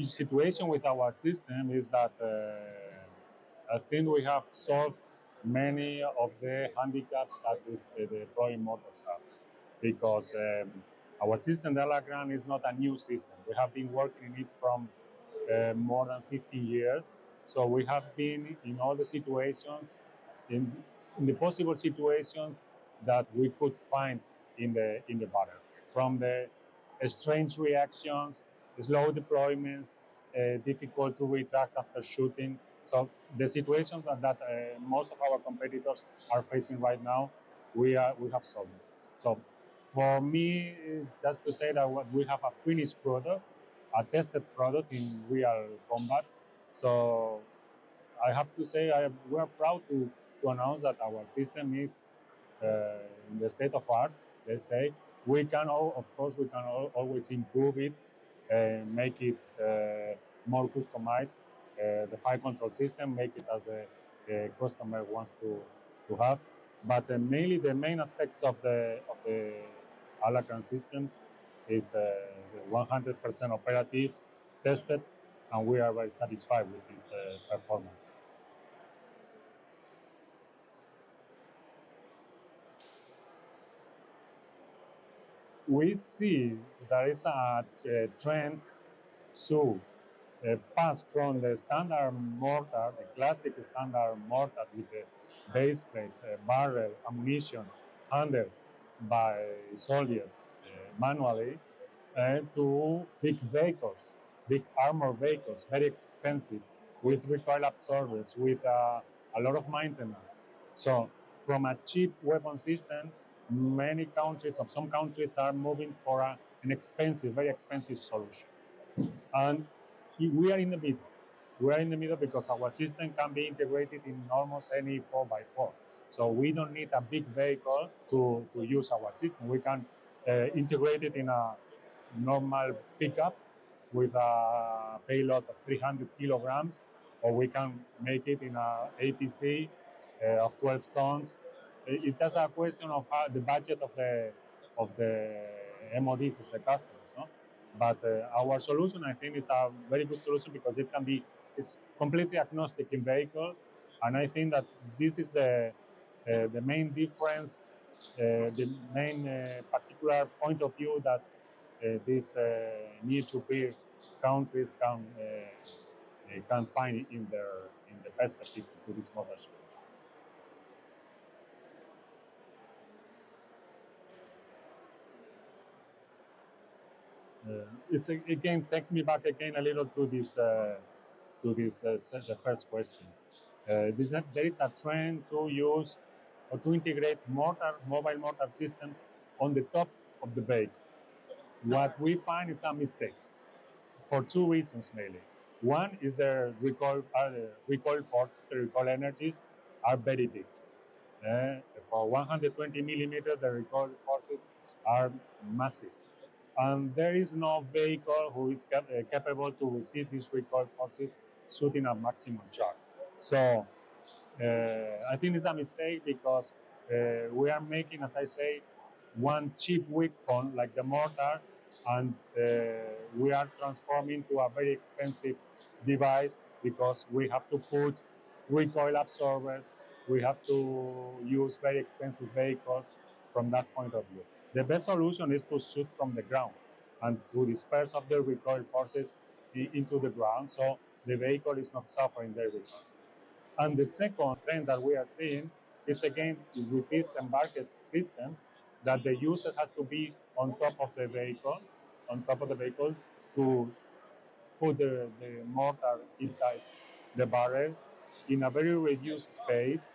situation with our system is that I think we have solved many of the handicaps that the deploying mortars have, because our system, the Alakran, is not a new system. We have been working in it from more than 15 years. So we have been in all the situations, in the possible situations that we could find in the battle, from the strange reactions, slow deployments, difficult to retract after shooting. So the situations that most of our competitors are facing right now, we have solved. So for me, it's just to say that we have a finished product, a tested product in real combat. So I have to say we are proud to announce that our system is in the state of art, let's say. We can, of course, we can always improve it, make it more customized, the fire control system, make it as the customer wants to have. But mainly the main aspects of the Alakran systems is 100% operative, tested, and we are very satisfied with its performance. We see there is a trend to pass from the standard mortar, the classic standard mortar with the base plate, barrel, ammunition handled by soldiers manually, to big vehicles, big armored vehicles, very expensive, with recoil absorbers, with a lot of maintenance. So from a cheap weapon system, many countries, or some countries, are moving for an expensive, very expensive solution. And we are in the middle. We are in the middle because our system can be integrated in almost any 4x4. So we don't need a big vehicle to use our system. We can integrate it in a normal pickup with a payload of 300 kilograms, or we can make it in an APC of 12 tons. It's just a question of the budget of the MODs, of the customers, no? But our solution, I think, is a very good solution because it's completely agnostic in vehicle, and I think that this is the main difference, the main particular point of view that these near-to-peer countries can find in the perspective to this model solution. It's again takes me back again a little to the first question. There is a trend to use or to integrate mobile mortar systems on the top of the vehicle. What we find is a mistake for two reasons mainly. One is the recoil forces, the recoil energies are very big. For 120 millimeters, the recoil forces are massive. And there is no vehicle who is capable to receive these recoil forces shooting at maximum charge. So I think it's a mistake because we are making, as I say, one cheap weapon like the mortar, and we are transforming to a very expensive device because we have to put recoil absorbers, we have to use very expensive vehicles from that point of view. The best solution is to shoot from the ground and to disperse of the recoil forces into the ground, so the vehicle is not suffering the recoil. And the second trend that we are seeing is, again, with these embarked systems, that the user has to be on top of the vehicle, to put the mortar inside the barrel in a very reduced space,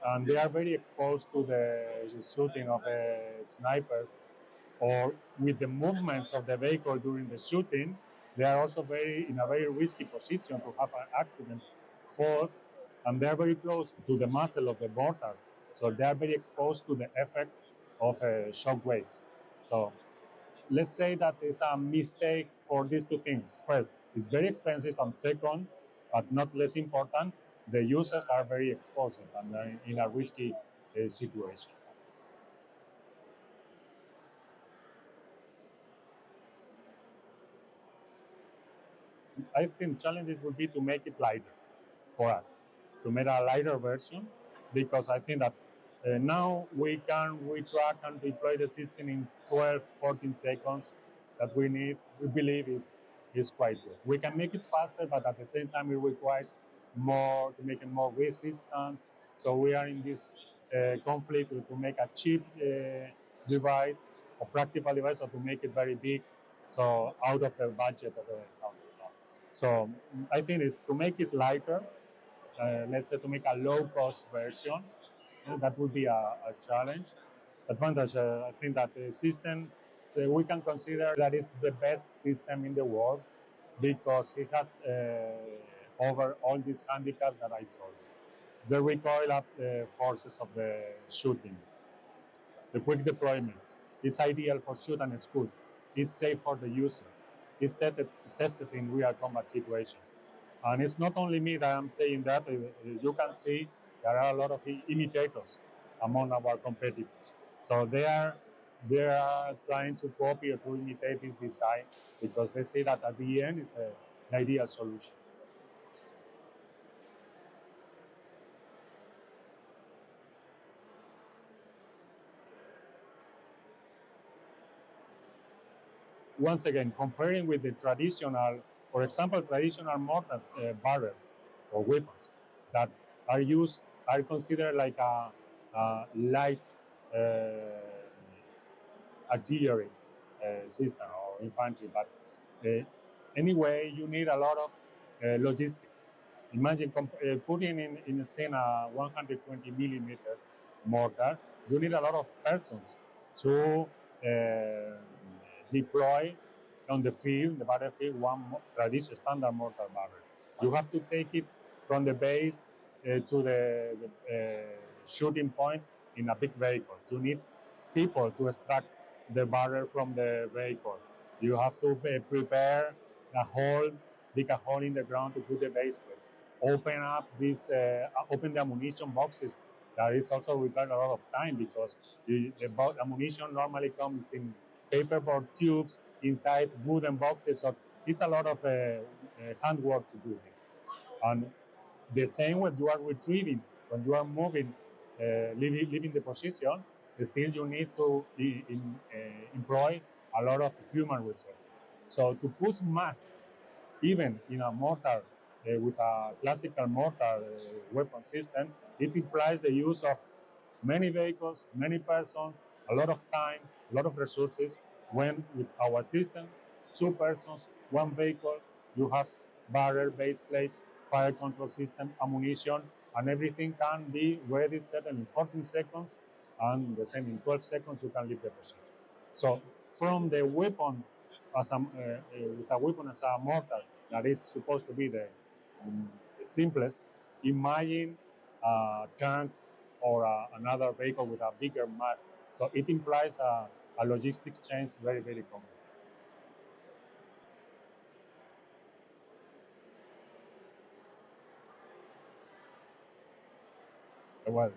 and they are very exposed to the shooting of snipers, or with the movements of the vehicle during the shooting, they are also in a very risky position to have an accident, fall, and they are very close to the muzzle of the mortar, so they are very exposed to the effect of shock waves. So let's say that it's a mistake for these two things. First, it's very expensive, and second, but not less important, the users are very exposed and are in a risky situation. I think challenges would be to make it lighter for us, to make a lighter version, because I think that now we track and deploy the system in 12, 14 seconds that we believe is quite good. We can make it faster, but at the same time it requires more to make it more resistant. So we are in this conflict to make a cheap device, a practical device, or to make it very big, so out of the budget of the country. So I think it's to make it lighter, let's say to make a low-cost version, that would be a challenge. Advantage, I think that the system, so we can consider that is the best system in the world because it has over all these handicaps that I told you. The recoil up forces of the shooting, the quick deployment is ideal for shoot and scoot. It's safe for the users. It's tested in real combat situations. And it's not only me that I'm saying that. You can see there are a lot of imitators among our competitors. So they are trying to copy or to imitate this design because they say that at the end it's an ideal solution. Once again, comparing with the traditional, for example, traditional mortars, barrels, or weapons that are considered like a light artillery system or infantry. But anyway, you need a lot of logistics. Imagine putting in a scene a 120 millimeters mortar. You need a lot of persons to deploy on the field, the battlefield, one traditional standard mortar barrel. You have to take it from the base to the shooting point in a big vehicle. You need people to extract the barrel from the vehicle. You have to prepare a hole, dig a hole in the ground to put the base plate. Open the ammunition boxes. That is also required a lot of time because the ammunition normally comes in paperboard tubes inside wooden boxes. So it's a lot of handwork to do this. And the same when you are retrieving, when you are moving, leaving the position, still you need to employ a lot of human resources. So to put mass, even in a mortar, with a classical mortar weapon system, it implies the use of many vehicles, many persons, a lot of time, a lot of resources. When with our system, 2 persons, 1 vehicle, you have barrel, base plate, fire control system, ammunition, and everything can be ready, set in 14 seconds, and the same in 12 seconds you can leave the position. So from the weapon, with a weapon as a mortar, that is supposed to be the simplest, imagine a tank or another vehicle with a bigger mass. So it implies a logistics change very, very common. Well,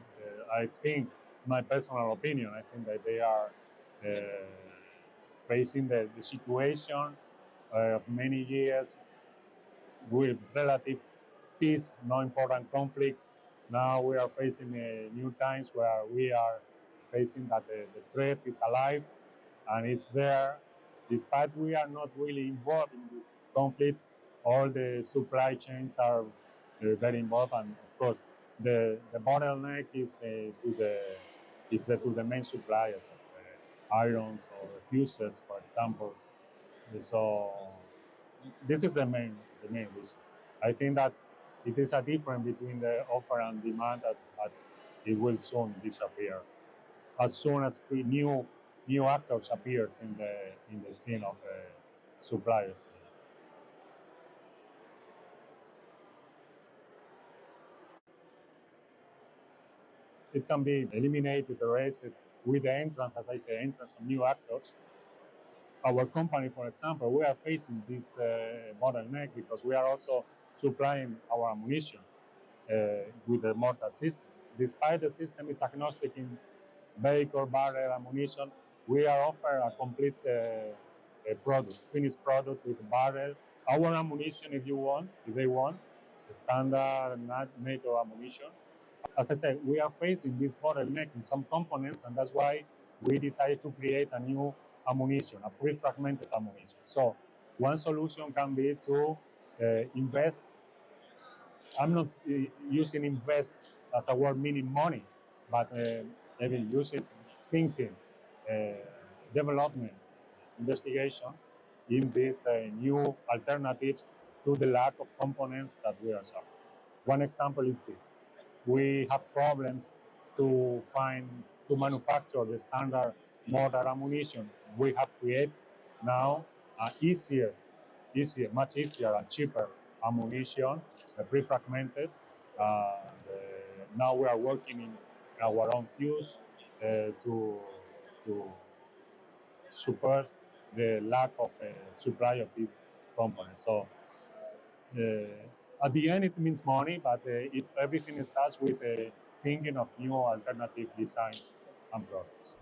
I think it's my personal opinion. I think that they are facing the situation of many years with relative peace, no important conflicts. Now we are facing new times where we are facing that the threat is alive and it's there. Despite we are not really involved in this conflict, all the supply chains are very involved, and of course, the bottleneck is to the main suppliers of irons or fuses, for example. So this is the main reason. I think that it is a difference between the offer and demand that it will soon disappear as soon as new actors appears in the scene of suppliers. It can be eliminated, erased with the entrance, as I say, entrance of new actors. Our company, for example, we are facing this bottleneck because we are also supplying our ammunition with the mortar system. Despite the system is agnostic in vehicle, barrel, ammunition, we are offering a complete product, finished product with barrel, our ammunition, if they want, standard NATO ammunition. As I said, we are facing this bottleneck in some components, and that's why we decided to create a new ammunition, a pre-fragmented ammunition. So one solution can be to invest. I'm not using invest as a word meaning money, but maybe use it thinking, development, investigation in these new alternatives to the lack of components that we are suffering. One example is this. We have problems to manufacture the standard mortar ammunition. We have created now much easier and cheaper ammunition, pre-fragmented. Now we are working in our own fuse to support the lack of supply of these components. So at the end, it means money, but everything starts with thinking of new alternative designs and products.